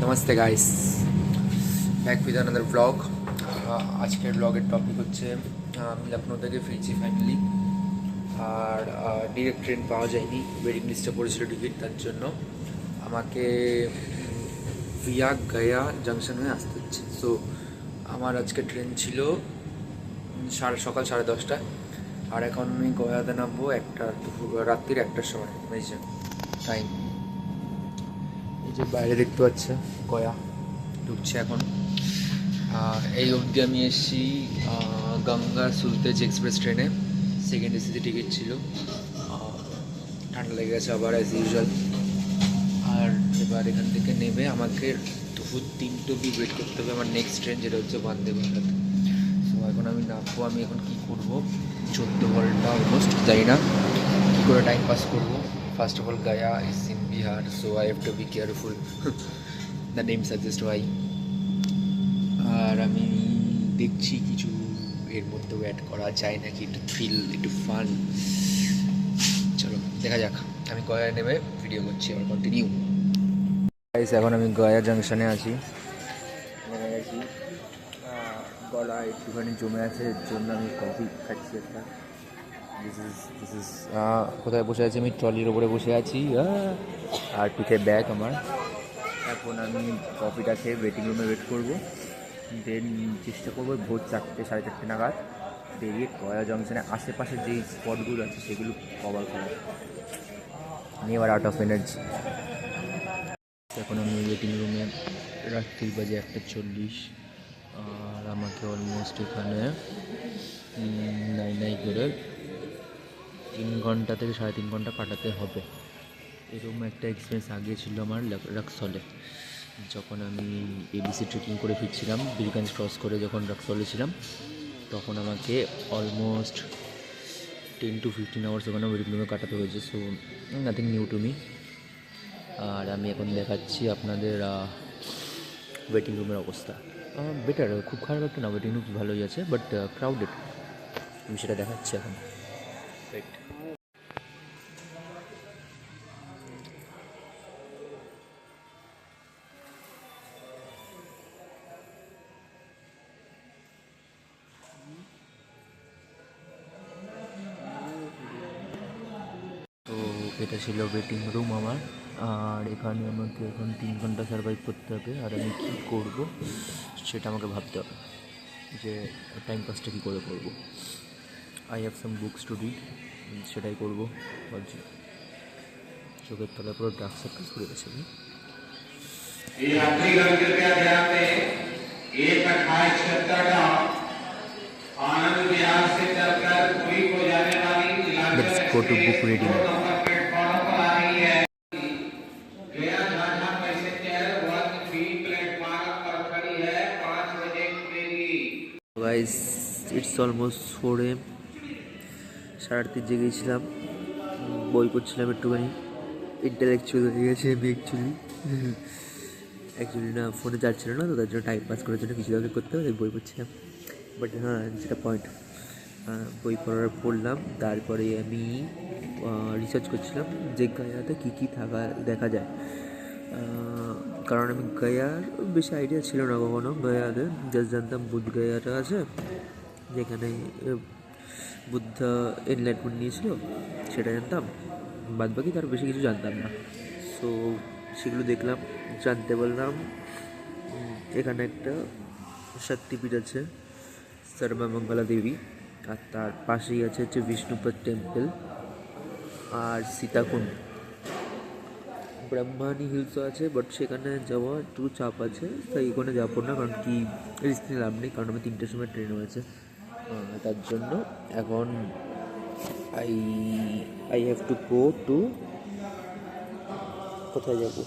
Namaste guys, back with another blog. আজকের ব্লগের topic হচ্ছে আমি লখনৌ থেকে ফিরছি ফাইনালি। আর ডিরেক্ট ট্রেন পাওয়া যায়নি, ওয়েটিং লিস্টে পড়েছিল টিকিট, তার জন্য আমাকে ভিয়া গয়া জাংশন হয়ে আসতে হচ্ছে। সো আমার আজকে ট্রেন ছিল সকাল 10:30টায়, আর এখন আমি গয়াতে নামবো রাত্রির 1টার সময়। বুঝছেন টাইম? এই যে বাইরে দেখতে পাচ্ছে গয়া ঢুকছে এখন। এই অবধি আমি এসেছি গঙ্গা সুলতেজ এক্সপ্রেস ট্রেনে, সেকেন্ড এসিতে টিকিট ছিল। ঠান্ডা লেগে গেছে আবার অ্যাজ ইউজুয়াল। আর এবার এখান থেকে নেমে আমাকে দুপুর 3টে অবধি ওয়েট করতে হবে আমার নেক্সট ট্রেন, যেটা হচ্ছে বন্দে ভারত। সো এখন আমি নামবো। আমি এখন কী করবো, 14 ঘন্টা অলমোস্ট, জানি না কী করে টাইম পাস করবো। First of all, Gaya is in Bihar, so I have to be careful. The name suggest why. আর আমি দেখছি কিছু এর মধ্যে অ্যাড করা যায় নাকি, একটু থ্রিল, একটু ফান। চলো দেখা যাক। আমি গয়া নেমে ভিডিও করছি, আবার কন্টিনিউ। এখন আমি গয়া জাংশনে আছি, নেমে গেছি। গলা একটুখানি জমে আছে, এর জন্য আমি কফি খাচ্ছি একটা। দিস ইজ কোথায় বসে আছি আমি? ট্রলির ওপরে বসে আছি, আর পিঠে ব্যাগ আমার। এখন আমি কফিটা খেয়ে ওয়েটিং রুমে ওয়েট করবো। দেন চেষ্টা করবো ভোর 4টে 4:30 নাগাদ বেরিয়ে গয়া জংশনের আশেপাশে যেই স্পটগুলো আছে সেগুলো কভার করা। আমি এবার আউট অফ এনার্জি। এখন আমি ওয়েটিং রুমে, রাত্রি বাজে 1:40, আর আমাকে অলমোস্ট এখানে নাই করে 3 ঘন্টা থেকে 3.5 ঘন্টা কাটাতে হবে। এরকম একটা এক্সপিরিয়েন্স আগে ছিল আমার রাক্সলে, যখন আমি এবিসি ট্রেকিং করে ফিরছিলাম, বীরগঞ্জ ক্রস করে যখন রাক্সলে ছিলাম, তখন আমাকে অলমোস্ট 10 to 15 আওয়ার্স ওখানে ওয়েটিং রুমে কাটাতে হয়েছে। So nothing new to me. আর আমি এখন দেখাচ্ছি আপনাদের ওয়েটিং রুমের অবস্থা। বেটার, খুব খারাপ একটা না, ওয়েটিং রুম ভালোই আছে, বাট ক্রাউডেড। আমি সেটা দেখাচ্ছি এখন। ওয়েট। তো এটা ছিল ওয়েটিং রুম আমার। আর এখানে আমাকে এখন 3 ঘন্টা সার্ভাইভ করতে হবে। আর আমি কী করবো সেটা আমাকে ভাবতে হবে, যে টাইম পাসটা কী করে করবো। I have some books to read, সেটাই করবো ভাবছি। চোখের তলায় পুরো ডার্ক সার্কেলস করে গেছে। Let's go to book reading. Guys, it's almost 4 AM. 8:30 জেগেছিলাম, বই পড়ছিলাম একটুখানি। ইন্টালেকচুয়াল হয়ে গেছে আমি অ্যাকচুয়ালি না, ফোনে চার্জ ছিল না, তো তার জন্য টাইম পাস করার জন্য কিছু আগে করতে হবে, বই পড়ছিলাম। বাট হ্যাঁ, যেটা পয়েন্ট, বই পড়লাম। তারপরে আমি রিসার্চ করছিলাম যে গয়াতে কী কী দেখা যায়। কারণ আমি গয়ার বেশি আইডিয়া ছিল না কখনো। গয়াতে জাস্ট জানতাম বুদ্ধ গয়াটা আছে, যেখানে বুদ্ধ এনলাইটমেন্ট নিয়েছিল, সেটা জানতাম। বাদবাকি তার বেশি কিছু জানতাম না। সো সেগুলো দেখলাম, জানতে বললাম। এখানে একটা শক্তিপীঠ আছে, সর্বমঙ্গলা দেবী, আর তার পাশেই হচ্ছে বিষ্ণুপদ টেম্পল আর সীতাকুণ্ড। ব্রহ্মানি হিলসও আছে, বাট সেখানে যাওয়া একটু চাপ আছে, তাই এখানে যাবো না। কারণ কি, রিস্ক নিয়ে লাভ নেই, কারণ আমি 3টের সময় ট্রেন হয়েছে। তার জন্য এখন I have to go to, কোথায় যাব?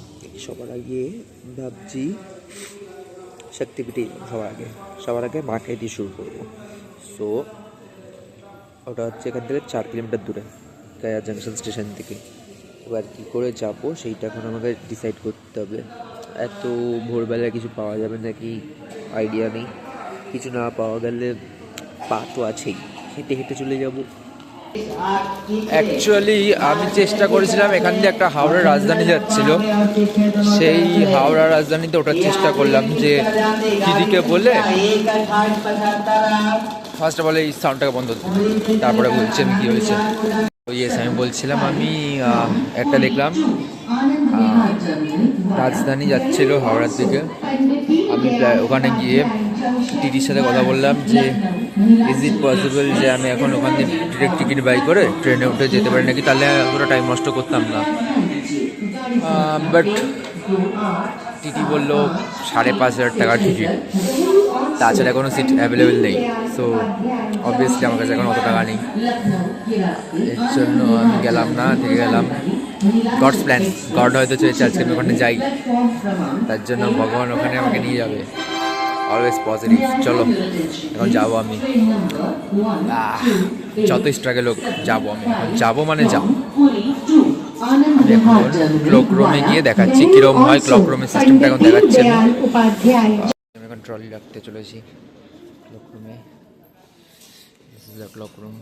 সবার আগে ভাবছি শক্তিপীঠে। সবার আগে মাকে দিয়ে শুরু করবো। সো ওটা হচ্ছে এখান থেকে 4 কিলোমিটার দূরে, গয়া জাংশন স্টেশন থেকে। এবার কী করে যাবো সেইটা এখন আমাকে ডিসাইড করতে হবে। এত ভোরবেলায় কিছু পাওয়া যাবে নাকি আইডিয়া নেই। কিছু না পাওয়া গেলে পা তো আছেই, হেঁটে হেঁটে চলে যাব। অ্যাকচুয়ালি আমি চেষ্টা করেছিলাম এখান দিয়ে একটা হাওড়া রাজধানী যাচ্ছিল, সেই হাওড়া রাজধানীতে ওঠার চেষ্টা করলাম যে দিদিকে বলে ফার্স্ট অফ অল এই সাউন্ডটাকে বন্ধ, তারপরে বলছি আমি কী হয়েছে। ইয়েস, আমি বলছিলাম আমি একটা দেখলাম রাজধানী যাচ্ছিল হাওড়ার দিকে। আমি ওখানে গিয়ে টিটির সাথে কথা বললাম যে ইজ ইট পসিবল যে আমি এখন ওখান থেকে ডিরেক্ট টিকিট বাই করে ট্রেনে উঠে যেতে পারি নাকি, তাহলে এতটা টাইম নষ্ট করতাম না। বাট টিটি বললো 5,500 টাকার টিকিট, তাছাড়া কোনো সিট অ্যাভেলেবেল নেই। সো অবভিয়াসলি আমার কাছে এখন অত টাকা নেই, এর জন্য আমি গেলাম না, থেকে গেলাম। গডস প্ল্যান, গড হয়তো চেয়েছে আজকে আমি ওখানে যাই, তার জন্য ভগবান ওখানে আমাকে নিয়ে যাবে। Always positive. চলো এখন যাবো আমি, যত স্ট্রাগল হোক যাবো, আমি এখন যাবো মানে যাবো। ক্লক রুমে গিয়ে দেখাচ্ছি কিরকম হয়, ক্লক রুমের সিস্টেমটা এখন দেখাচ্ছি। আমি এখন ট্রলি রাখতে চলেছি ক্লক রুমে। This is the clock room.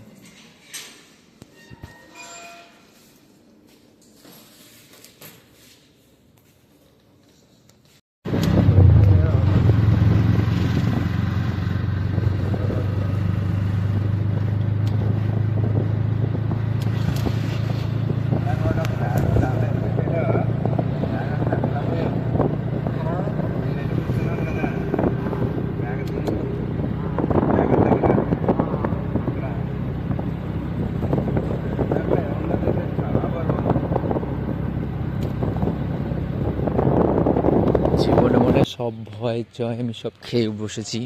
জীবনে মনে সব ভয় জয় আমি সব খেয়ে বসেছি।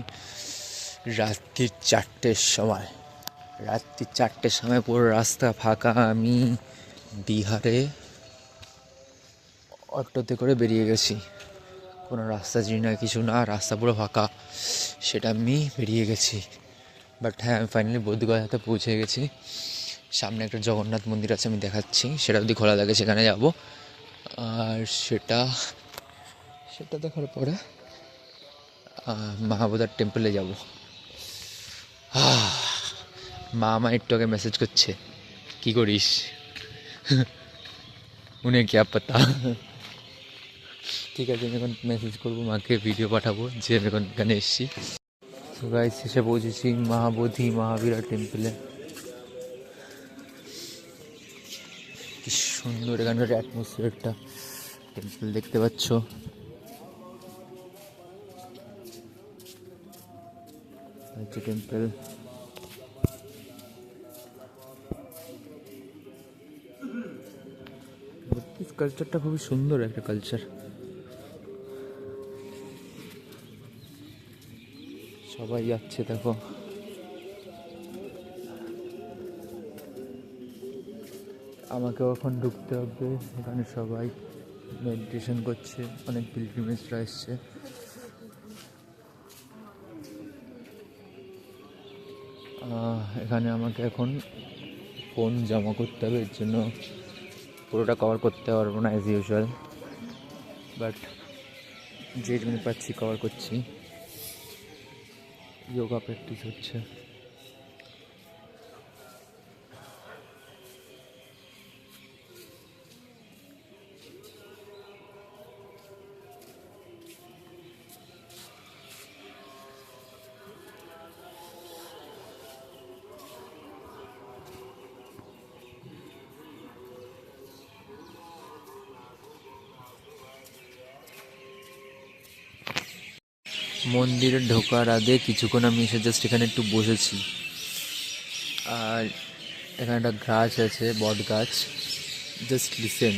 রাত্রির 4টের সময়, রাত্রির 4টের সময় পুরো রাস্তা ফাঁকা। আমি বিহারে অটোতে করে বেরিয়ে গেছি, কোনো রাস্তা চিনি না, কিছু না, রাস্তা পুরো ফাঁকা, সেটা আমি বেরিয়ে গেছি। বাট হ্যাঁ, আমি ফাইনালি বোধগয়াতে পৌঁছে গেছি। সামনে একটা জগন্নাথ মন্দির আছে, আমি দেখাচ্ছি, সেটা যদি খোলা থাকে সেখানে যাব। আর সেটা দেখার পরে মহাবোধার টেম্পলে যাব। মা আমার একটু আগে মেসেজ করছে, কী করিস, উনি কি পাতা। ঠিক আছে, আমি এখন মেসেজ করবো মাকে, ভিডিও পাঠাবো যে আমি এখন এখানে এসেছি। তো গাইস এসে পৌঁছেছি মহাবোধি মহাবীরা টেম্পলে। কি সুন্দর এখানকার অ্যাটমসফিয়ারটা, টেম্পল দেখতে পাচ্ছ। হচ্ছে টেম্পল। কালচারটা খুবই সুন্দর একটা কালচার। সবাই যাচ্ছে দেখো। আমাকেও এখন ঢুকতে হবে, এখানে সবাই মেডিটেশন করছে, অনেক পিলগ্রিমেজরা এসছে। এখানে আমাকে এখন ফোন জমা করতে হবে, এর জন্য পুরোটা কভার করতে পারবো না অ্যাজ ইউজুয়াল, বাট যেটুকু পাচ্ছি কভার করছি। যোগা প্র্যাকটিস হচ্ছে। মন্দিরে ঢোকার আগে কিছুক্ষণ আমি এসে জাস্ট এখানে একটু বসেছি। আর এখানে একটা গাছ আছে, বট গাছ, জাস্ট লিসেন।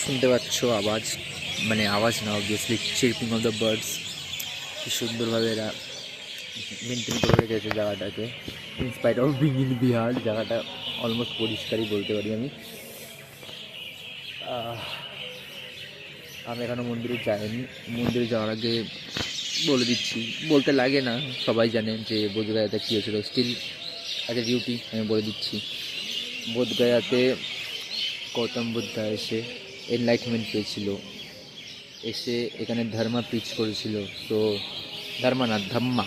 শুনতে পাচ্ছ আওয়াজ, মানে আওয়াজ না, obviously chirping of the birds. কি সুন্দরভাবে এরা মেনটেন করে রেখেছে জায়গাটাকে, in spite of being in Bihar. জায়গাটা অলমোস্ট পরিষ্কারই বলতে পারি আমি। আমি এখনও মন্দিরে যাইনি, মন্দিরে যাওয়ার আগে বলে দিচ্ছি, বলতে লাগে না, সবাই জানে যে বোধগয়াতে কী হয়েছিল, স্টিল অ্যাজ এ ডিউটি আমি বলে দিচ্ছি। বোধগয়াতে গৌতম বুদ্ধা এসে এনলাইটমেন্ট পেয়েছিল, এসে এখানে ধর্মা প্রিচ করেছিল। তো ধর্মা না, ধাম্মা।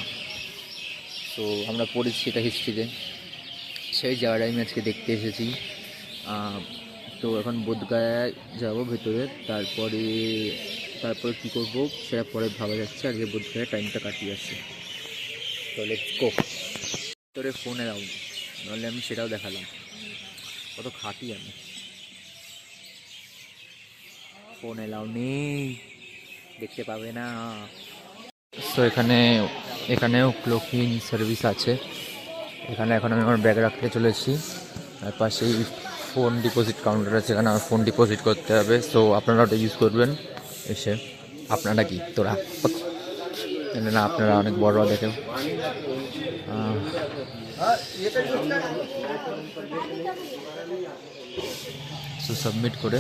তো আমরা পড়েছি এটা হিস্ট্রিতে, সেই জায়গাটা আমি আজকে দেখতে এসেছি। তো এখন বোধগয়ায় যাব ভেতরে, তারপরে কী করব সেটা পরে ভাবা যাচ্ছে। আজকে বোধগয়ায় টাইমটা কাটিয়ে আসছে। তো লেটস গো। ভেতরে ফোন এলাও, নাহলে আমি সেটাও দেখালাম কত খাটি আমি। ফোন এলাও নেই, দেখতে পাবে না। তো এখানেও ক্লোকিং সার্ভিস আছে। এখানে এখন আমি আমার ব্যাগ রাখতে চলেছি, আর পাশেই ফোন ডিপোজিট কাউন্টার আছে, এখানে আমার ফোন ডিপোজিট করতে হবে। সো আপনারা ওটা ইউজ করবেন এসে। আপনারা কি তোরা না, আপনারা অনেক বড় দেখেন। সো সাবমিট করে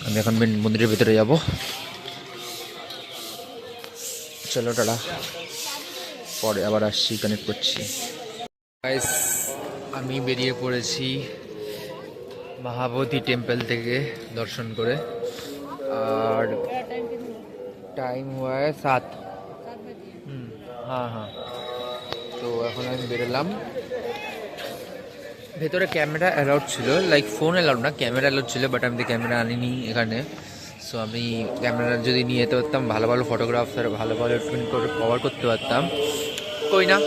আমি এখন মন্দিরের ভিতরে যাব। চলো টাটা, পরে আবার আসছি, কানেক্ট করছি। গাইস, আমি বেরিয়ে পড়েছি মহাবোধি টেম্পল থেকে দর্শন করে, আর টাইম हुआ है 7। হ্যাঁ হ্যাঁ। তো এখন আমি বেরোলাম। ভেতরে ক্যামেরা অ্যালাউড ছিল, লাইক ফোন অ্যালাউড না, ক্যামেরা অ্যালাউড ছিল, বাট আমি তো ক্যামেরা আনিনি এখানে। সো আমি ক্যামেরা যদি নিয়ে যেতে পারতাম, ভালো ভালো ফটোগ্রাফস আর ভালো ভালো টুইন করে কভার করতে পারতাম। কই না,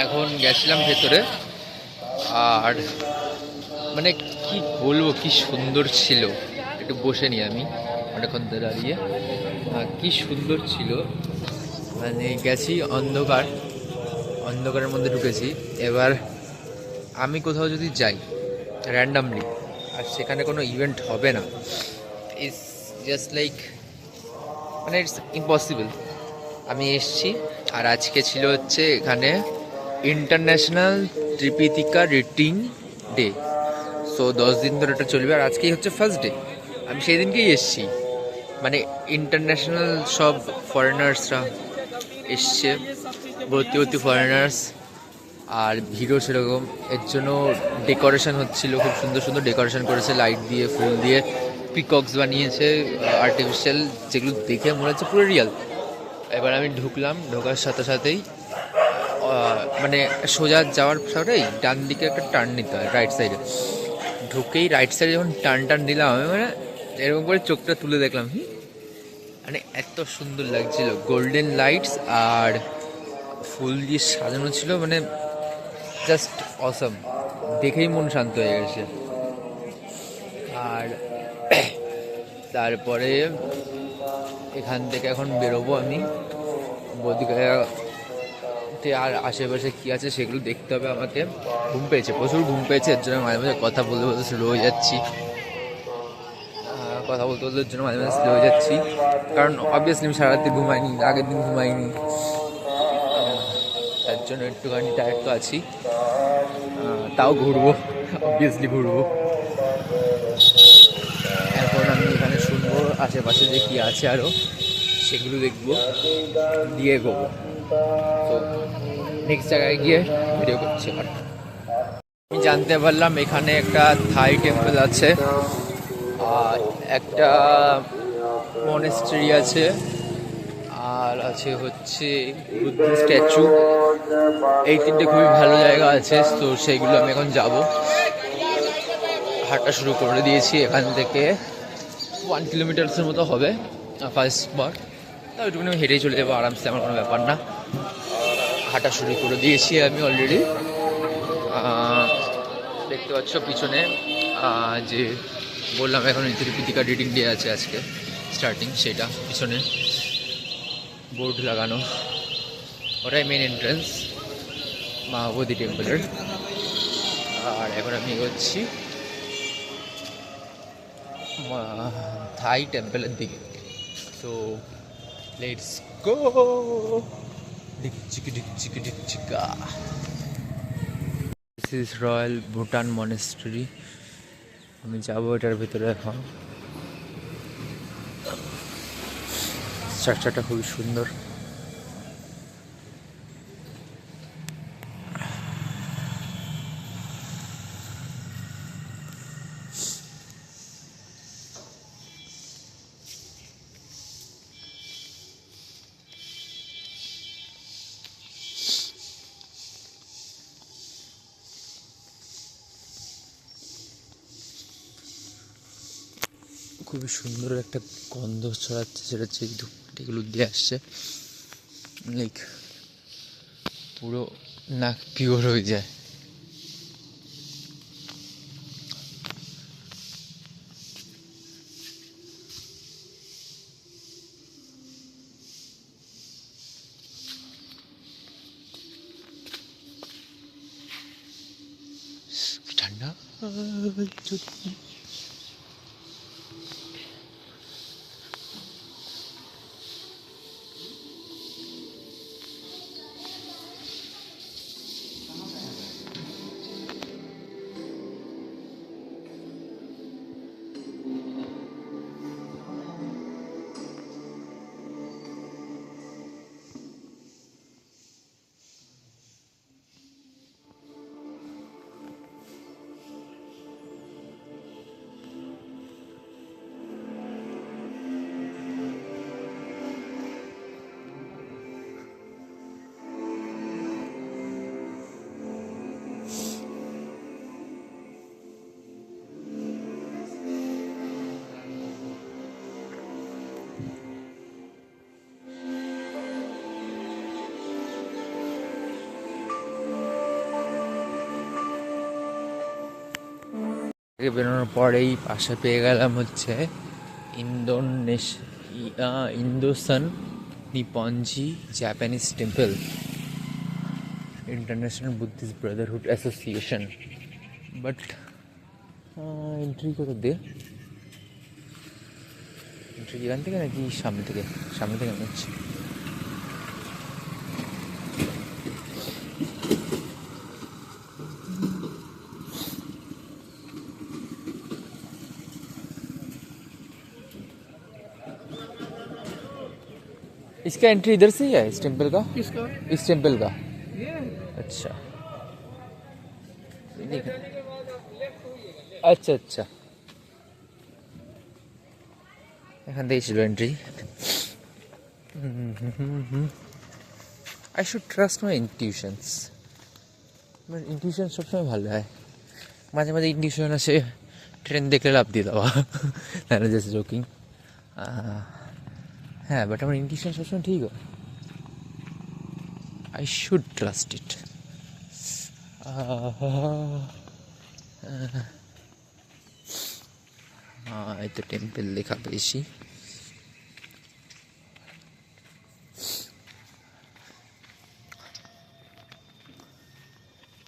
এখন গেছিলাম ভেতরে, আর মানে কি বলবো, কি সুন্দর ছিল। একটু বসে নিই আমি অনেকক্ষণ দাঁড়িয়ে। কি সুন্দর ছিল, মানে গেছি অন্ধকারের মধ্যে ঢুকেছি। এবার আমি কোথাও যদি যাই র্যান্ডামলি, আর সেখানে কোনো ইভেন্ট হবে না, ইটস জাস্ট লাইক, মানে ইটস ইম্পসিবল। আমি এসছি, আর আজকে ছিল হচ্ছে এখানে ইন্টারন্যাশনাল ত্রিপিতিকা রিডিং ডে। সো 10 দিন ধরে এটা চলবে, আর আজকেই হচ্ছে ফার্স্ট ডে। আমি সেই দিনকেই এসছি, মানে ইন্টারন্যাশনাল সব ফরেনার্সরা এসছে, ভর্তি ফরেনার্স, আর ভিড়ও সেরকম। এর জন্য ডেকোরেশন হচ্ছিল, খুব সুন্দর সুন্দর ডেকোরেশন করেছে, লাইট দিয়ে, ফুল দিয়ে, পিকক্স বানিয়েছে আর্টিফিশিয়াল, যেগুলো দেখে মনে হচ্ছে পুরো রিয়াল। এবার আমি ঢোকার সাথে সাথেই মানে সোজা যাওয়ার সাথেই ডান দিকে একটা টার্ন নিতে হয়, রাইট সাইডে। ঢুকেই রাইট সাইডে যখন টার্ন দিলাম, আমি মানে এরকম করে চোখটা তুলে দেখলাম, মানে এত সুন্দর লাগছিল, গোল্ডেন লাইটস আর ফুল দিয়ে সাজানো ছিল, মানে জাস্ট অসাম, দেখেই মন শান্ত হয়ে গেছে। আর তারপরে এখান থেকে এখন বেরোবো আমি বোধগয়াতে, আর আশেপাশে কী আছে সেগুলো দেখতে হবে আমাকে। ঘুম পেয়েছে, প্রচুর ঘুম পেয়েছে, এর জন্য মাঝে মাঝে কথা বলতে বলতে স্লো হয়ে যাচ্ছি, এর জন্য মাঝে মাঝে স্লো হয়ে যাচ্ছি, কারণ অবভিয়াসলি আমি সারাদিন ঘুমাইনি, আগের দিন ঘুমাইনি, তার জন্য একটুখানি টায়ার্ড তো আছি। তাও ঘুরবো, অবভিয়াসলি ঘুরবো। এখন আমি এখানে শুনবো আশেপাশে যে কী আছে আরও, সেগুলো দেখবো, দিয়ে এগোবো। তো নেক্সট জায়গায় গিয়ে ভিডিও করছি। আবার আমি জানতে পারলাম এখানে একটা থাই টেম্পল আছে, আর একটা মনেস্ট্রি আছে, আর আছে হচ্ছে বুদ্ধ স্ট্যাচু। এই তিনটে খুবই ভালো জায়গা আছে, তো সেইগুলো আমি এখন যাব। হাঁটা শুরু করে দিয়েছি, এখান থেকে 1 কিলোমিটার্সের মতো হবে ফার্স্ট স্পট। তা ওইটুকুনি আমি হেঁটেই চলে যাবো আরামসে, আমার কোনো ব্যাপার না। হাঁটা শুরু করে দিয়েছি আমি অলরেডি। দেখতে পাচ্ছ পিছনে যে বললাম এখন ত্রিপিতিকা রিডিং ডে আছে আজকে স্টার্টিং, সেটা পিছনে বোর্ড লাগানো, ওটাই মেন এন্ট্রান্স মহাবোধি টেম্পলের। আর এখন আমি এগোচ্ছি থাই টেম্পলের দিকে। So let's go. This is royal Bhutan monastery. আমি যাবো এটার ভিতরে এখন। স্ট্রাকচারটা খুবই সুন্দর। খুবই সুন্দর একটা গন্ধ ছড়াচ্ছে, সেটা হচ্ছে এই ধূপকাঠিগুলো দিয়ে আসছে, লাইক পুরো নাক পিওর হয়ে যায়। ঠান্ডা যদি বেরোনোর পরেই পাশে পেয়ে গেলাম হচ্ছে Indosan Nipponji Japanese temple, international Buddhist brotherhood association. But entry কোথা দিয়ে? এন্ট্রি এখান থেকে নাকি সামনে থেকে? সামনে থেকে মনে হচ্ছে। इसका एंट्री इधर से ही है इस टेम्पल का? किसका? इस टेम्पल का? ये अच्छा अच्छा अच्छा, এখান থেকে ছিল entry. I should trust my intuitions. আমার ইনটিউশন সবসময় ভালো হয়, মাঝে মাঝে ইনটিউশন আসে ট্রেন দেখলে লাভ দিয়ে দেওয়া, জাস্ট জোকিং। হ্যাঁ, বাট আমার ইনটিউশন সবসময় ঠিক হয়। I should trust it. এই তো টেম্পল লেখা পেয়েছি।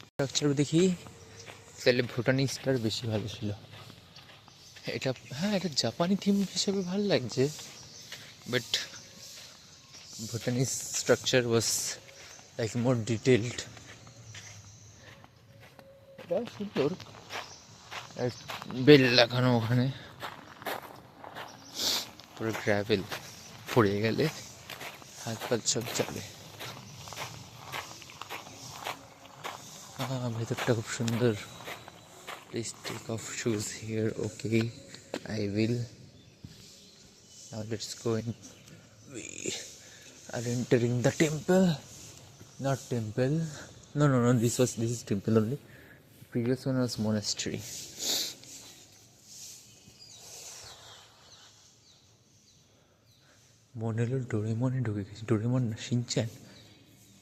স্ট্রাকচার দেখি তাহলে ভুটানিজটার বেশি ভালো ছিল। এটা হ্যাঁ, এটা জাপানি থিম হিসেবে ভালো লাগছে, but Bhutanese structure was like more detailed. এটা সুন্দর, বেল লাগানো ওখানে, পুরো গ্র্যাভেল, পড়ে গেলে হাত পাত সব যাবে। ভেতরটা খুব সুন্দর। Please take off shoes here. Okay, I will. Now let's go in. We are entering the temple. Not temple. No. This is temple only. The previous one was monastery. মনে হলো ডোরেমনে ঢুকে গেছি। ডোরেমন না, শিনচ্যান।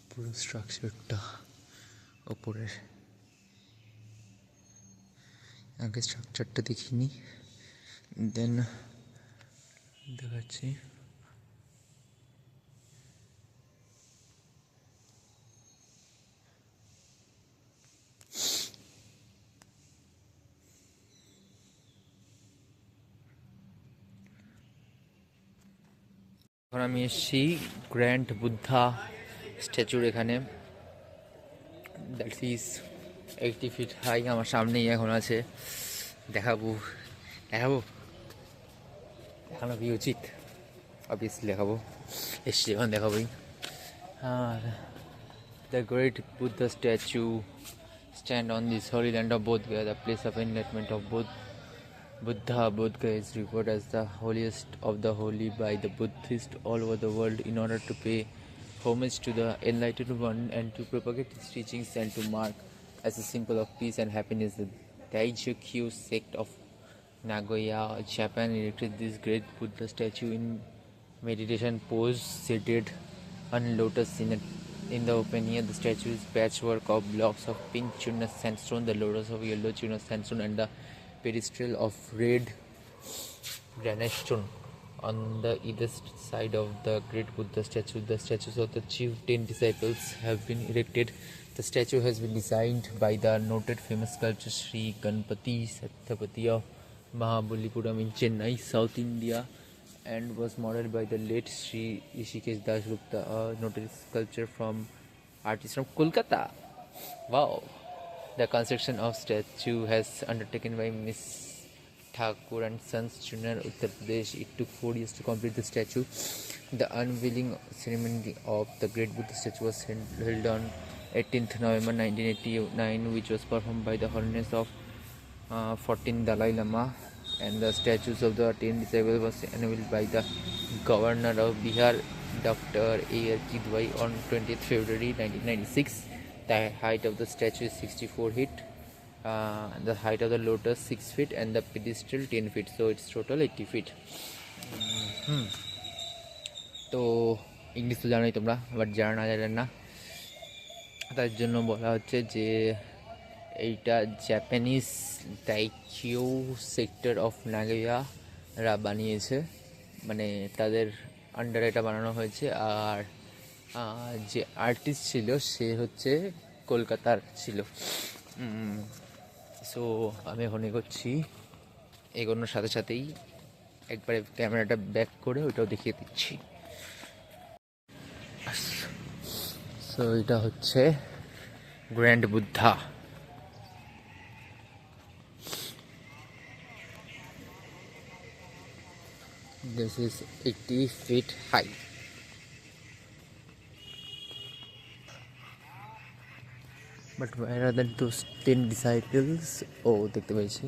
পুরো স্ট্রাকচারটা ওপরের। আগে স্ট্রাকচারটা দেখিনি, দেন দেখাচ্ছি। এখন আমি এসেছি গ্র্যান্ড বুদ্ধা স্ট্যাচুর এখানে। That is 80 feet high. আমার সামনেই এখন আছে। দেখাবো দেখানো কি উচিত? অবভিয়াসলি দেখাবো। এসছি এখন দেখাবই। আর the great Buddha statue stand on this holy land of Bodh Gaya, the place of enlightenment of Buddha. Bodh Gaya is revered as the holiest of the holy by the Buddhists all over the world. In order to pay homage to the enlightened one and to propagate his teachings and to mark as a symbol of peace and happiness, the Daijokyu sect of Nagoya, Japan erected this great Buddha statue in meditation pose, seated on lotus in the open air. The statue is patchwork of blocks of pink Chuna sandstone, the lotus of yellow Chuna sandstone, and the pedestal of red granite stone. On the either side of the great Buddha statue, the statues of the chief 10 disciples have been erected. The statue has been designed by the noted famous sculptor Sri Ganpati Satyapati of Mahabalipuram in Chennai, South India, and was modeled by the late Sri Rishikesh Das Gupta, a noted sculptor from artist from Kolkata. Wow! The construction of statue has undertaken by Miss Thakur and Sons, Chunnar, Uttar Pradesh. It took 4 years to complete the statue. The unveiling ceremony of the great Buddha statue was held on 18th November 1989, which was performed by the Holiness of 14th Dalai Lama, and the statues of the 10 disciples was unveiled by the Governor of Bihar, Dr. A.R. Kidwai, on 20th February 1996. The height of the statue is 64 feet. The height of the lotus 6 feet and the pedestal 10 feet, so it's total 80 feet. তো English তো জানোই তোমরা, but যারা না জানেন না তার জন্য বলা হচ্ছে যে এইটা জাপানিজ দাইকিউ সেক্টর অফ নাগোয়ারা বানিয়েছে, মানে তাদের আন্ডারে এটা বানানো হয়েছে। আর যে আর্টিস্ট ছিল সে হচ্ছে কলকাতার ছিল। সো আমি এখন এগোচ্ছি, এগোনোর সাথে সাথেই একবারে ক্যামেরাটা ব্যাক করে ওইটাও দেখিয়ে দিচ্ছি। সো এটা হচ্ছে grand Buddha. This is 80 feet high. But where are those 10 disciples? Oh, দেখতে পেয়েছি।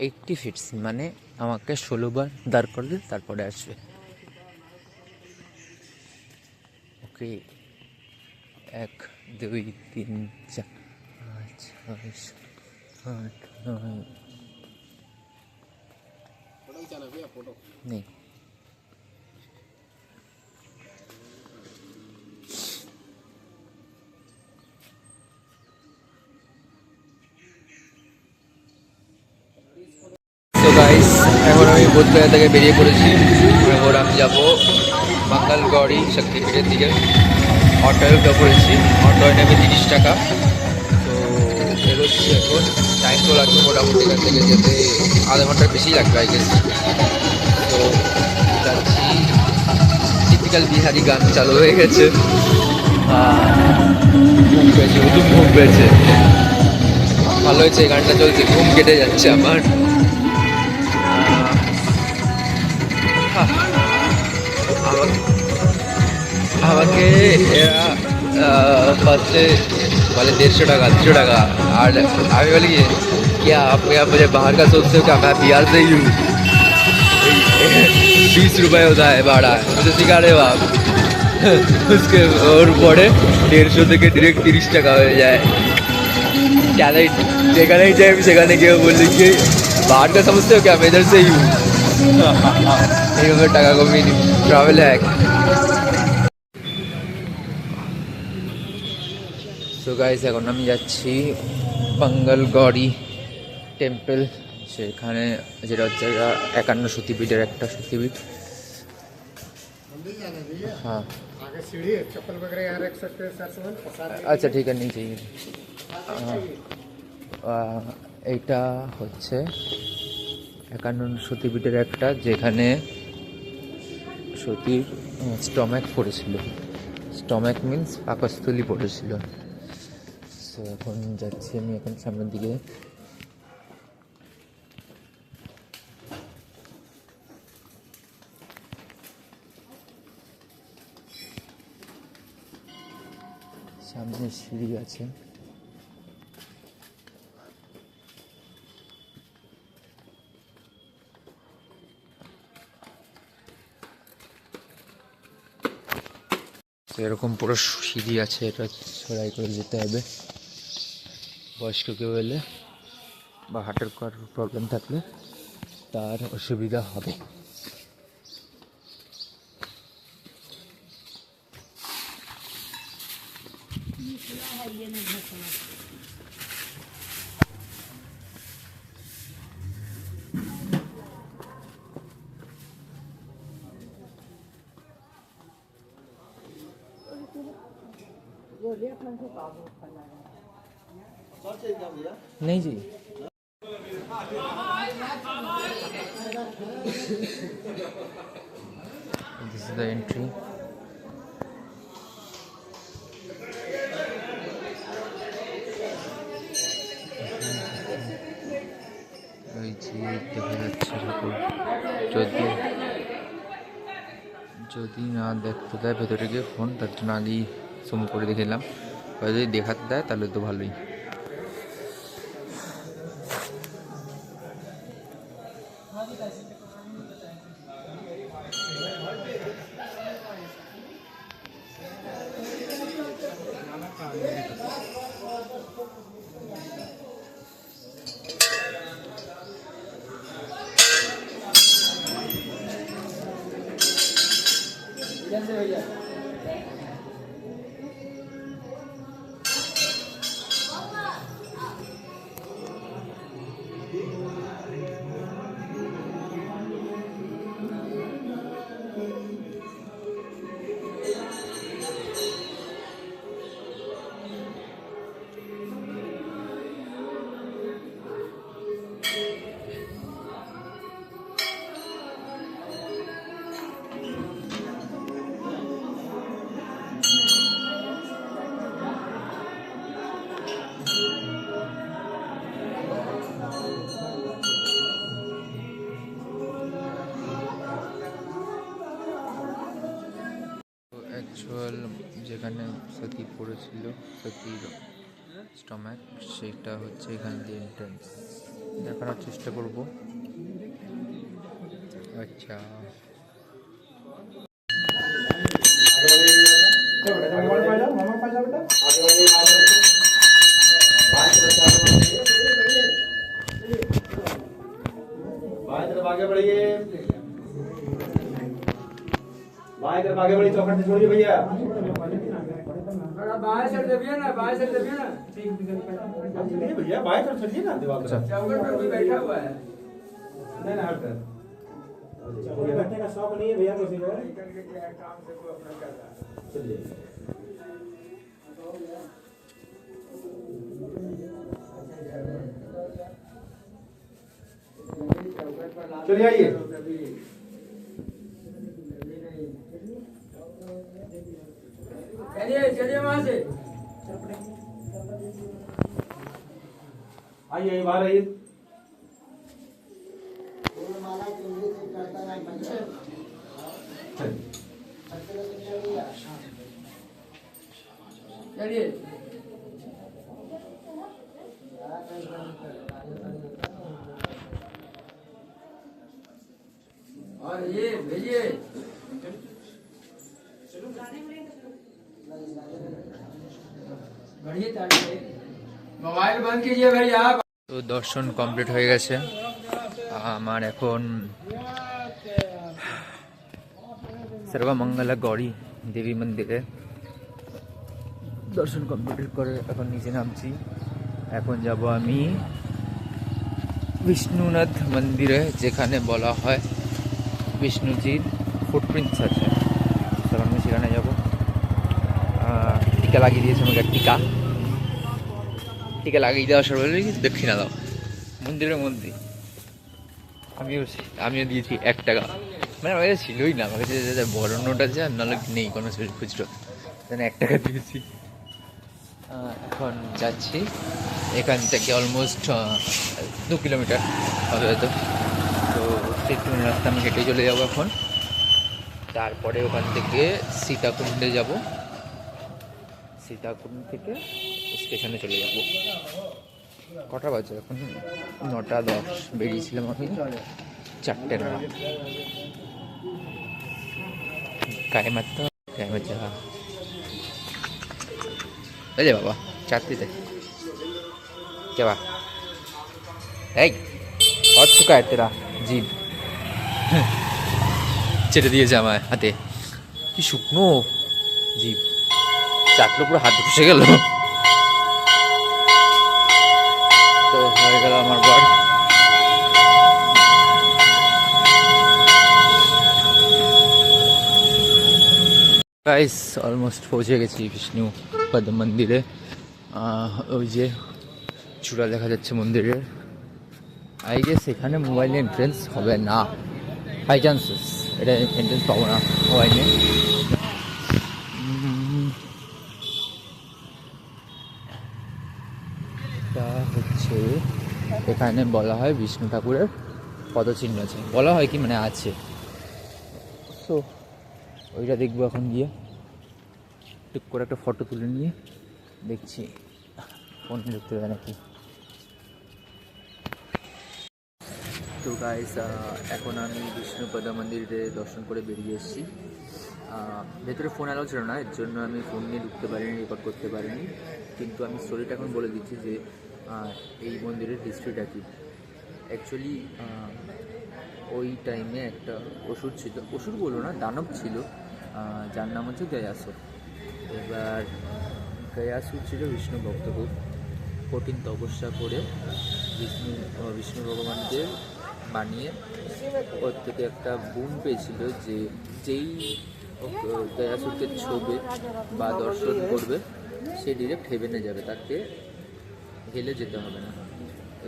এইটটি ফিটস মানে আমাকে 16 বার দাঁড় করলে তারপরে আসবে। ওকে, 1 2 3 4 5 6 8 9 नहीं। তো গাইস, এখন আমি বোধগয়া থেকে বেরিয়ে পড়েছি। এবার আমি যাবো বাঙ্গালগড়ি শক্তিপীঠের দিকে। অটোয় উঠে পড়েছি, অটোয় নেবে 30 টাকা। তো এগোচ্ছি এখন, টাইম তো লাগবে মোটামুটি এখান থেকে যেতে আধা ঘন্টার বেশি লাগবে আই গেস। তো যাচ্ছি, টিপিক্যাল বিহারি গান চালু হয়ে গেছে, ঘুম পেয়েছে, ঘুম পেয়েছে। ভালো হয়েছে এই গানটা চলছে, ঘুম কেটে যাচ্ছে আমার। আমাকে এরা ফার্স্টে বলে 150 টাকা 200 টাকা, আর আমি বলি क्या आप मुझे बाहर का सोचते हो क्या, मैं बिहार से ही हूँ। 20 रुपये होता है भाड़ा, मुझे सिखा रहे हो आप। उसके और পরে 150 থেকে ডিরেক্ট 30 টাকা হয়ে যায়। ট্যালেন্ট যেখানেই যাই আমি সেখানে গিয়ে বললি কি बाहर का समझते हो क्या, मैं इधर से ही हूँ। এইভাবে টাকা কমিয়ে নিই, ট্রাভেল হ্যাক। সো গাইস, এখন আমি যাচ্ছি বাঙ্গালগড়ি টেম্পল, সেখানে যেটা হচ্ছে 51 শক্তিপীঠের একটা শক্তিপীঠ। हाँ আচ্ছা ঠিক আছে, নিচে এইটা হচ্ছে 51 শক্তিপীঠের একটা, যেখানে সতীর স্টম্যাক পড়েছিল। স্টম্যাক মিন্স পাকস্থলী পড়েছিল। সো এখন যাচ্ছি আমি এখন সামনের দিকে। সামনে সিঁড়ি আছে। এরকম পুরো সিঁড়ি আছে, এটা চড়াই করে যেতে হবে। বয়স্ক কেউ এলে বা হার্টের প্রবলেম থাকলে তার অসুবিধা হবে। नहीं जी, this is the entry. ওই যে দেখা যাচ্ছে যদি না দেখতে দেয় ভেতরে গিয়ে ফোন, তার জন্য আগেই জুম করে দেখলাম। যদি দেখাতে দেয় তাহলে তো ভালোই। অ্যাকচুয়াল যেখানে সতী পড়েছিল, সতীর স্টমাক, সেটা হচ্ছে এখান দিয়ে এন্ট্রেন্স। দেখানোর চেষ্টা করব। আচ্ছা, आगे बढ़िए भाई, तरफ आगे बढ़िए, चौखट से छोड़िए भैया। बाएं साइड दबिए ना, बाएं साइड दबिए ना। नहीं भैया, बाएं तरफ चलिए ना, दीवार पर चौखट पे कोई बैठा हुआ है। नहीं ना, हट कर बैठने का शौक नहीं है भैया किसी को। काम से को अपना कर रहा है। चलिए चलिए आइए। चलिए चलिए वहां से आइए, बाहर आइए। चलिए और ये भेजिए। मोबाइल बंद कीजिए भैया। তো দর্শন কমপ্লিট হয়ে গেছে আমার। এখন সর্বমঙ্গলা গৌরী দেবী মন্দিরে দর্শন কমপ্লিট করে এখন নিচে নামছি। এখন যাব আমি বিষ্ণুনাথ মন্দিরে, যেখানে বলা হয় বিষ্ণুজির ফুটপ্রিন্টস আছে। তখন আমি সেখানে যাবো। টিকা লাগিয়ে দিয়েছে আমাকে, টিকা লাগিয়ে দেওয়া সব দক্ষিণা দাও মন্দিরের মধ্যে। আমিও দিয়েছি 1 টাকা, মানে আমার কাছে ছিলই না, আমার কাছে বড় নোট আছে আর নাহলে নেই কোনো খুচরো, যেন 1 টাকা দিয়েছি। এখন যাচ্ছি এখান থেকে অলমোস্ট 2 কিলোমিটার হবে হয়তো, তো একটু রাস্তা আমি হেঁটে চলে যাবো এখন। তারপরে ওখান থেকে সীতাকুণ্ডে যাব, সীতাকুণ্ড থেকে স্টেশনে চলে যাব। কটা বাজে এখন? 9:10। বেরিয়েছিলাম আমি 4টে নাগাদ। গায়ে মারতে গায়ে মারতে এই বাবা 4টিতে কে বা এই और चुका है तेरा जीभ চেটে দিয়েছে আমার হাতে, কি শুকনো জিভ, চাটলো পুরো হাত ঘুষে গেল। তো হয়ে গেল আমার বার। গাইস অলমোস্ট পৌঁছে গেছি বিষ্ণু পদ মন্দিরে। ওই যে চূড়া দেখা যাচ্ছে মন্দিরের। আই গেস এখানে মোবাইল এন্ট্রেন্স হবে না, বাই চান্সেস এটা এন্ট্রেন্স পাবো না মোবাইলে। তা হচ্ছে এখানে বলা হয় বিষ্ণু ঠাকুরের পদচিহ্ন আছে, বলা হয় কি মানে আছে। তো ওইটা দেখবো এখন গিয়ে, টুক করে একটা ফটো তুলে নিয়ে দেখছি ফোন দেখতে হবে নাকি। তো গাইস এখন আমি বিষ্ণুপদ মন্দিরে দর্শন করে বেরিয়ে এসেছি। ভেতরে ফোন অ্যালাউ ছিল না, এর জন্য আমি ফোন নিয়ে ঢুকতে পারিনি, রেকর্ড করতে পারিনি। কিন্তু আমি স্টোরিটা এখন বলে দিচ্ছি যে এই মন্দিরের হিস্ট্রিটা কী। অ্যাকচুয়ালি ওই টাইমে একটা অসুর ছিল, অসুর বলবো না, দানব ছিল, যার নাম হচ্ছে গয়াসুর। এবার গয়াসুর ছিল বিষ্ণু ভক্ত, খুব কঠিন তপস্যা করে বিষ্ণু ভগবানকে বানিয়ে ওর থেকে একটা গুণ পেয়েছিল যে যেই গয়াসুরকে ছোবে বা দর্শন করবে সে ডিরেক্ট হেভেনে যাবে, তাকে হেলে যেতে হবে না।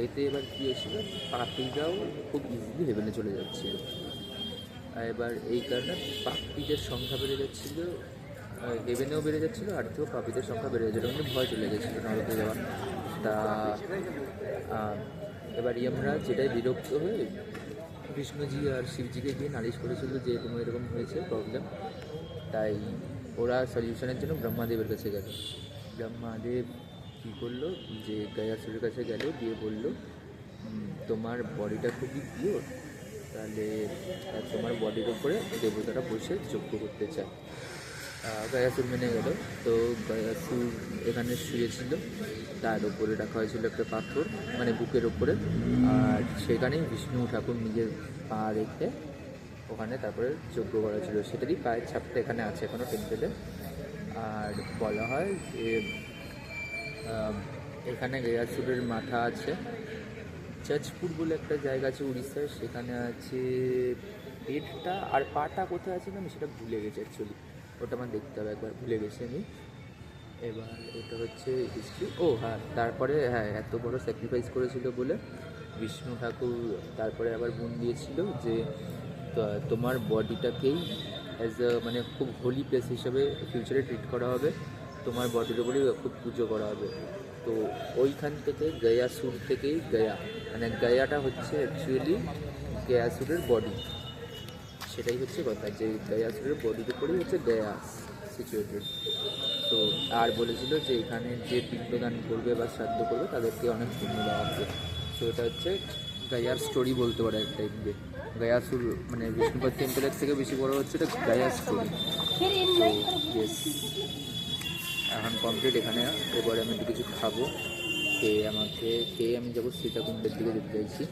এতে এবার কী হয়েছিল, পাপীরাও খুব ইজিলি হেভেনে চলে যাচ্ছিল। এবার এই কারণে পাপীদের সংখ্যা বেড়ে যাচ্ছিলো, হেভেনেও বেড়ে যাচ্ছিলো, আর থেকেও পাপীদের সংখ্যা বেড়ে যাচ্ছিলো, কিন্তু ভয় চলে গেছিলো নরকে যাওয়া। তা এবার যমরাজ যেটাই বিরক্ত হয়ে কৃষ্ণজি আর শিবজিকে গিয়ে নালিশ করেছিল যে এরকম এরকম হয়েছে প্রবলেম। তাই ওরা সলিউশনের জন্য ব্রহ্মাদেবের কাছে গেল। ব্রহ্মাদেব কী করলো, যে গয়াসুরের কাছে গেল, গিয়ে বলল তোমার বডিটা খুবই পিওর, তাহলে তোমার বডির ওপরে দেবতারা বসে যজ্ঞ করতে চায়। গয়াসুর মেনে গেল। তো গয়াসুর এখানে শুয়েছিল, তার উপরে রাখা হয়েছিল একটা পাথর, মানে বুকের ওপরে, আর সেখানেই বিষ্ণু ঠাকুর নিজের পা রেখে ওখানে তারপরে যজ্ঞ করা ছিল। সেটারই পায়ের ছাপটা এখানে আছে এখনও টেম্পেলে। আর বলা হয় যে এখানে গয়াসুরের মাথা আছে। চাঁচপুর বলে একটা জায়গা আছে উড়িষ্যায়, সেখানে আছে পেটটা, আর পাটা কোথায় আছে না আমি সেটা ভুলে গেছি অ্যাকচুয়ালি, ওটা আমার দেখতে হবে, একবার ভুলে গেছি আমি। এবার এটা হচ্ছে হিস্ট্রি। ও হ্যাঁ, তারপরে হ্যাঁ এত বড় স্যাক্রিফাইস করেছিল বলে বিষ্ণু ঠাকুর তারপরে আবার গুণ দিয়েছিল যে তোমার বডিটাকেই অ্যাজ আ মানে খুব হোলি প্লেস হিসেবে ফিউচারে ট্রিট করা হবে, তোমার বডির ওপরেই খুব পুজো করা হবে। তো ওইখান থেকে গয়াসুর থেকেই গয়া, মানে গয়াটা হচ্ছে অ্যাকচুয়ালি গয়াসুরের বডি, সেটাই হচ্ছে কথা, যে গয়াসুরের বডির উপরেই হচ্ছে গয়া সিচুয়েটেড। তো আর বলেছিল যে এখানে যে পিণ্ডদান করবে বা শ্রাদ্ধ করবে তাদেরকে অনেক পুণ্য দেওয়া হবে। তো এটা হচ্ছে গয়ার স্টোরি বলতে পারে এক টাইপ দিয়ে। গয়াসুর মানে বিষ্ণুপদ টেম্পলের থেকে বেশি বড় হচ্ছে এটা গয়ার স্টোরি। তো ইয়েস, এখন কমপ্লিট এখানে। এবারে আমি একটু কিছু খাবো, খেয়ে আমি যাবো সীতাকুণ্ডের দিকে যেতে চাইছি।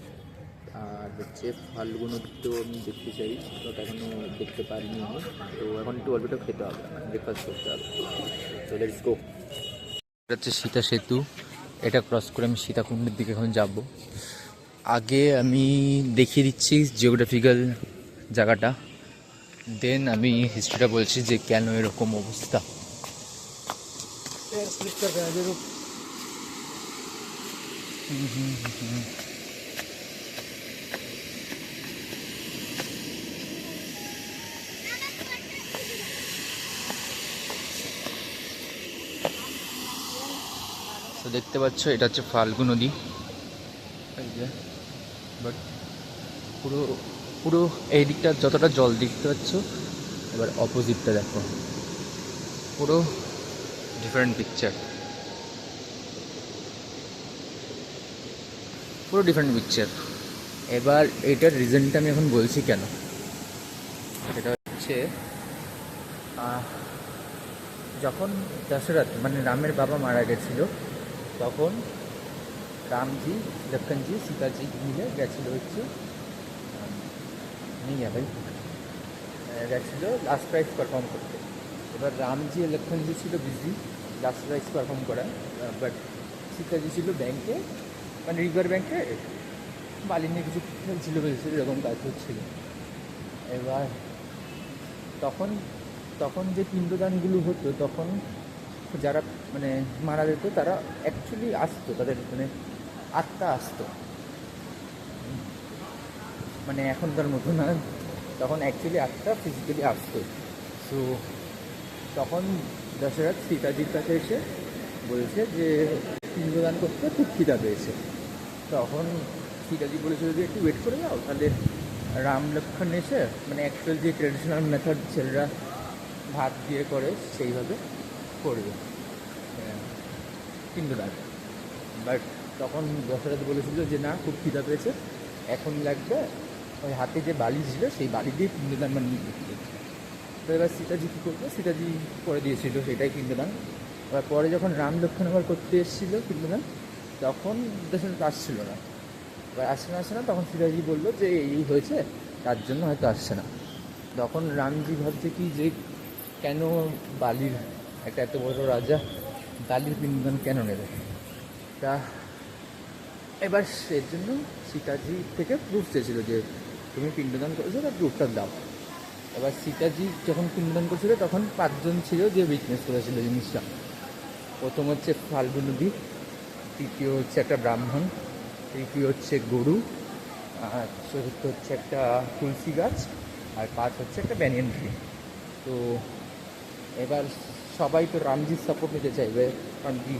আর হচ্ছে ফাল্গুন নদীতেও আমি দেখতে চাই, ওটা এখনও দেখতে পারিনি আমি। তো এখন একটু অল্পটা খেতে হবে, ব্রেকফাস্ট করতে হবে। তো লেটস গো। এটা হচ্ছে সীতা সেতু, এটা ক্রস করে আমি সীতাকুণ্ডের দিকে এখন যাব। আগে আমি দেখিয়ে দিচ্ছি জিওগ্রাফিক্যাল জায়গাটা, দেন আমি হিস্ট্রিটা বলছি যে কেন এরকম অবস্থা। তো দেখতে পাচ্ছ এটা হচ্ছে ফাল্গু নদী, এই যে। বাট পুরো পুরো এই দিকটা যতটা জল দেখতে পাচ্ছ, এবার অপোজিটটা দেখো, পুরো ডিফারেন্ট পিকচার, পুরো ডিফারেন্ট পিকচার। এবার এটার রিজনটা আমি এখন বলছি কেন। সেটা হচ্ছে যখন দশরথ মানে রামের বাবা মারা গেছিল, তখন রামজি, লক্ষণজি, সীতাজি মিলে গেছিলো হচ্ছে নেই ভাই গেছিলো লাস্ট রাইস পারফর্ম করতে। এবার রামজি আর লক্ষণজি ছিল বিজি লাস্ট রাইস পারফর্ম করা, বাট সীতাজি ছিল ব্যাংকে, মানে রিভার ব্যাংকে বালি নিয়ে কিছু খেলছিল ফেলছিল, এরকম কাজ হচ্ছিল। এবার তখন তখন যে পিণ্ডদানগুলো হতো, তখন যারা মানে মারা যেত তারা অ্যাকচুয়ালি আসতো, তাদের মানে আত্মা আসতো, মানে এখনকার মতো না, তখন অ্যাকচুয়ালি আত্মা ফিজিক্যালি আসতো। সো তখন দশরথ সীতাজির কাছে এসে বলেছে যে পিণ্ডদান করতে খুব খিদা পেয়েছে। তখন সীতাজি বলেছিল যে একটু ওয়েট করে যাও, তাহলে রাম লক্ষ্মণ এসে মানে অ্যাকচুয়াল যে ট্রেডিশনাল মেথড ছেলেরা ভাত দিয়ে করে সেইভাবে করবে পিণ্ডদান। বাট তখন দশরথ বলেছিল যে না, খুব খিদা পেয়েছে, এখন লাগবে ওই হাতে যে বালি ছিল সেই বালি দিয়ে পিণ্ডদান বানিয়ে দিচ্ছিল। তো এবার সীতাজি কী করবে, সীতাজি করে দিয়েছিল সেটাই পিণ্ডদান। এবার পরে যখন রাম লক্ষ্মণ আবার করতে এসেছিল পিণ্ডদান, তখন দশরথ আসছিল না। এবার আসছে না, তখন সীতাজি বললো যে এই হয়েছে, তার জন্য হয়তো আসছে না। তখন রামজি ভাবছে কি যে কেন বালির একটা এত বড় রাজা বালির পিণ্ডদান কেন নেবে, তা এবার সের জন্য সীতাজি থেকে প্রুফ চেয়েছিল যে তুমি পিণ্ডদান করেছো, তার প্রুফটা দাও। এবার সীতাজি যখন পিণ্ডদান করছিল তখন 5 জন ছিল যে উইটনেস করেছিল জিনিসটা। প্রথম হচ্ছে ফাল্গু নদী, তৃতীয় হচ্ছে একটা ব্রাহ্মণ, তৃতীয় হচ্ছে গরু, আর চতুর্থ হচ্ছে একটা তুলসী গাছ, আর 5 হচ্ছে একটা ব্যানিয়ান ট্রি। তো এবার সবাই তো রামজির সাপোর্ট নিতে চাইবে, কারণ কি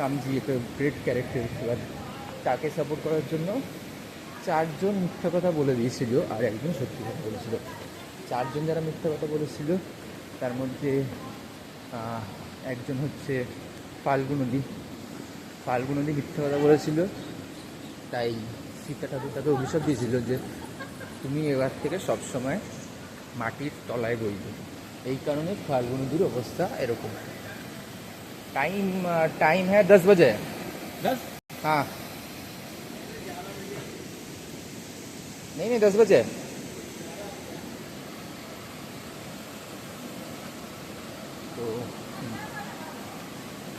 রামজি একটা গ্রেট ক্যারেক্টার। এবার তাকে সাপোর্ট করার জন্য 4 জন মিথ্যা কথা বলে দিয়েছিল আর একজন সত্যি কথা বলেছিল। 4 জন যারা মিথ্যা কথা বলেছিল তার মধ্যে একজন হচ্ছে ফাল্গু নদী। ফাল্গু নদী মিথ্যা কথা বলেছিল, তাই সীতা ঠাকুর তাকে অভিশাপ দিয়েছিল যে তুমি এবার থেকে সবসময় মাটির তলায় বইবে। এই কারণে ফাল্গু নদীর অবস্থা এরকম। टाइम है 10 बजे। 10? हाँ नहीं 10 बजे। तो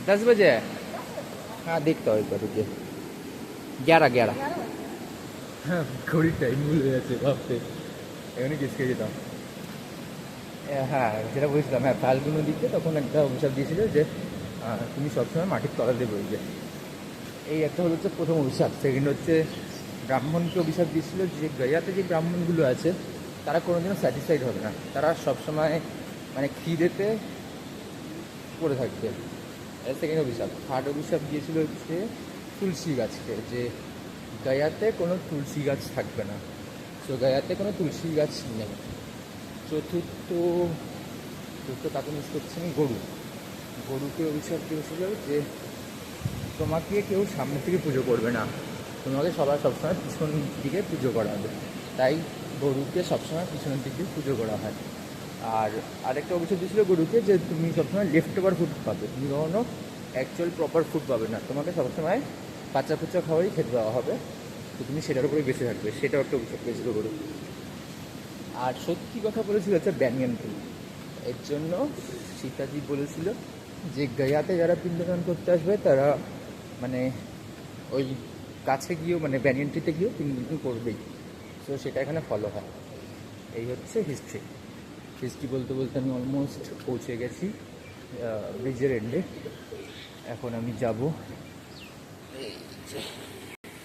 10 बजे है। हाँ देखता हूँ एक बार, रुकिए। 11 हाँ घड़ी टाइम ভুলে যাচ্ছে ভাবতে, এমনি কিসকে যেতাম। হ্যাঁ যেটা বলছিলাম, হ্যাঁ ফাল্গু নদীতে তখন একটা অভিশাপ দিয়েছিল যে তুমি সবসময় মাটির তলাতে বইবে। এই একটা হচ্ছে প্রথম অভিশাপ। সেকেন্ড হচ্ছে ব্রাহ্মণকে অভিশাপ দিয়েছিল যে গয়াতে যে ব্রাহ্মণগুলো আছে তারা কোনোদিনও স্যাটিসফাইড হবে না, তারা সবসময় মানে খিদেতে পড়ে থাকবে। সেকেন্ড অভিশাপ। থার্ড অভিশাপ দিয়েছিল হচ্ছে তুলসী গাছকে, যে গয়াতে কোনো তুলসী গাছ থাকবে না, তো গয়াতে কোনো তুলসী গাছ নেই। চতুর্থ তাকে মিস করছি আমি, গরুকে অভিশাপ দিয়েছিল যে তোমাকে কেউ সামনে থেকে পুজো করবে না, তোমাকে সবসময় পিছন দিকে পুজো করা হবে, তাই গরুকে সবসময় পিছনের দিকে পুজো করা হয়। আর আরেকটা অভিশাপ দিয়েছিল গরুকে যে তুমি সবসময় লেফট ওভার ফুড পাবে, তুমি কখনো অ্যাকচুয়াল প্রপার ফুড পাবে না, তোমাকে সবসময় কাঁচা কুচা খাওয়াই খেতে দেওয়া হবে, তো তুমি সেটার উপরেই বেঁচে থাকবে। সেটাও একটা অভিশাপ পেয়েছিল গরু। আর সত্যি কথা বলেছিল হচ্ছে ব্যানিয়ান ট্রি। এর জন্য সীতাজি বলেছিল যে গয়াতে যারা পিণ্ডদান করতে আসবে তারা মানে ওই কাছে গিয়েও মানে ব্যানিয়ান ট্রিতে গিয়েও পিণ্ডদান করবেই। তো সেটা এখানে ফলো হয়। এই হচ্ছে হিস্ট্রি বলতে বলতে আমি অলমোস্ট পৌঁছে গেছি ব্রিজের এন্ডে। এখন আমি যাব,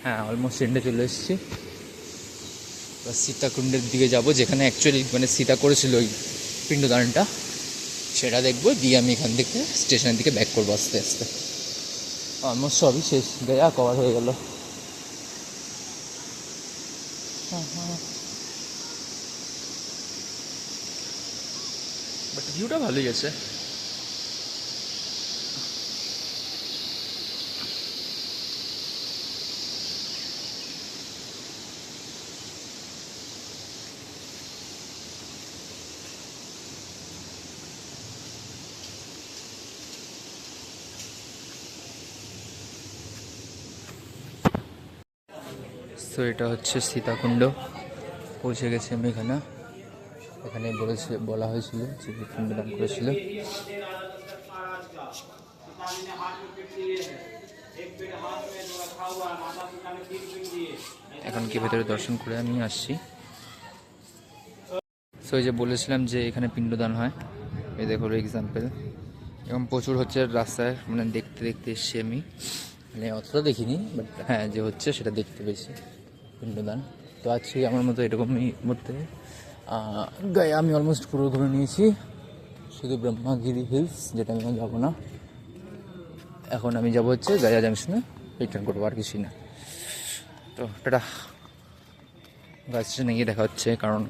হ্যাঁ অলমোস্ট এন্ডে চলে এসেছি। সীতাকুণ্ডের দিকে যাব, যেখানে অ্যাকচুয়ালি মানে সীতা করেছিল ওই পিণ্ডদানটা, সেটা দেখবো, দিয়ে আমি এখান থেকে স্টেশনের দিকে ব্যাক করবো আস্তে আস্তে। অলমোস্ট সবই শেষ, গয়া কভার হয়ে গেল। বাট ভিউটা ভালোই আছে। তো এটা হচ্ছে সীতাকুণ্ড, পৌঁছে গেছি আমি এখানে। এখানে বলা হয়েছিল যে পিণ্ডদান করেছিল। এখন কি ভেতরে দর্শন করে আমি আসছি। সো এই যে বলেছিলাম যে এখানে পিণ্ডদান হয়, এই দেখো এক্সাম্পল। এবং প্রচুর হচ্ছে রাস্তায়, মানে দেখতে দেখতে এসছি আমি, মানে অতটা দেখিনি, বাট হ্যাঁ যে হচ্ছে সেটা দেখতে পেয়েছি পিণ্ডদান। তো আজকে আমার মতো এরকমই মধ্যে গায়ে আমি অলমোস্ট পুরো ঘুরে নিয়েছি, শুধু ব্রহ্মাগিরি হিলস যেটা আমি যাবো না। এখন আমি যাবো হচ্ছে গায়া জাংশনে, রিটার্ন করবো, আর কিছুই না। তো টাটা, গাছ স্টেশনে গিয়ে দেখা হচ্ছে, কারণ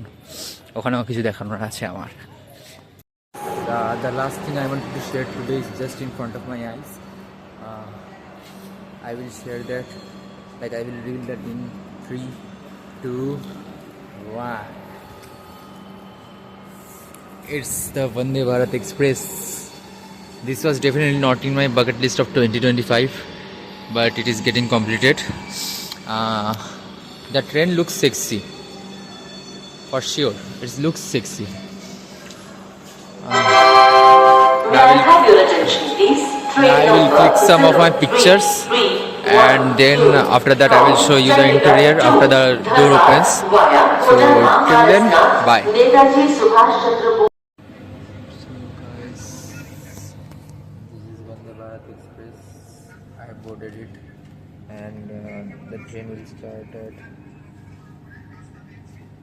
ওখানেও কিছু দেখানোর আছে আমার। The last thing I wanted to share today is just in front of my eyes. I will share that, like I will reveal that in 3, 2, 1. It's the Vande Bharat Express. This was definitely not in my bucket list of 2025, but it is getting completed. The train looks sexy, for sure. It looks sexy. I will click some of my pictures, and then after that I will show you the interior after the door opens. So till then, bye. So guys, this is Vande Bharat Express. I have boarded it, and the train will start at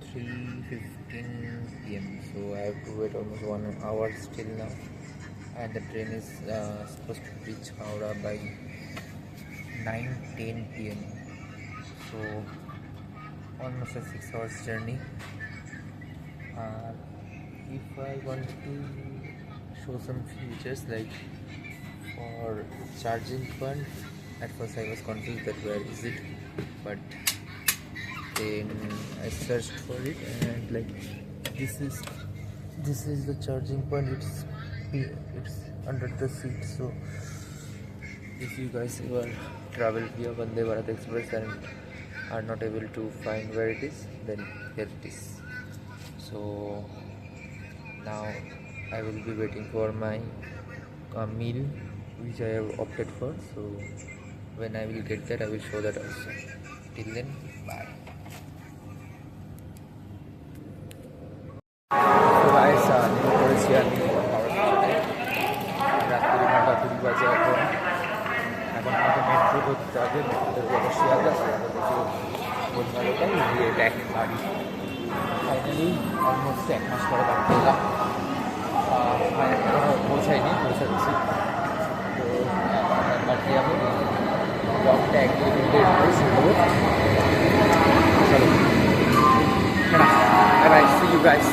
3:15 p.m. So I have to wait almost 1 hour still now, and the train is supposed to reach Howrah by 9:10 p.m. So almost a 6 hours journey. If I want to show some features, like for charging point, at first I was confused that where is it, but then I searched for it, and like this is the charging point. It's under the seat. So if you guys ever travel via Vande Bharat Express and are not able to find where it is, then here it is. So now I will be waiting for my meal which I have opted for. So when I will get that, I will show that also. Till then, bye. So guys, করেছি আমি রাত্রি 9:20 বাজে। এখন আমাকে metro করতে হবে, মেট্রোতে শিয়ালদা, শিয়ালদা থেকে বোঝালোটাই গিয়ে ব্যাক বাড়ি। ফাইনালি অলমোস্ট 1 মাস পরে বাড়ি পেলাম। এখনও পৌঁছাইনি, পৌঁছাচ্ছি। তো বাড়ি যাবো, ব্লগটা 1-2 মিনিটে শুরু করবো। চলো, bye bye, see you guys.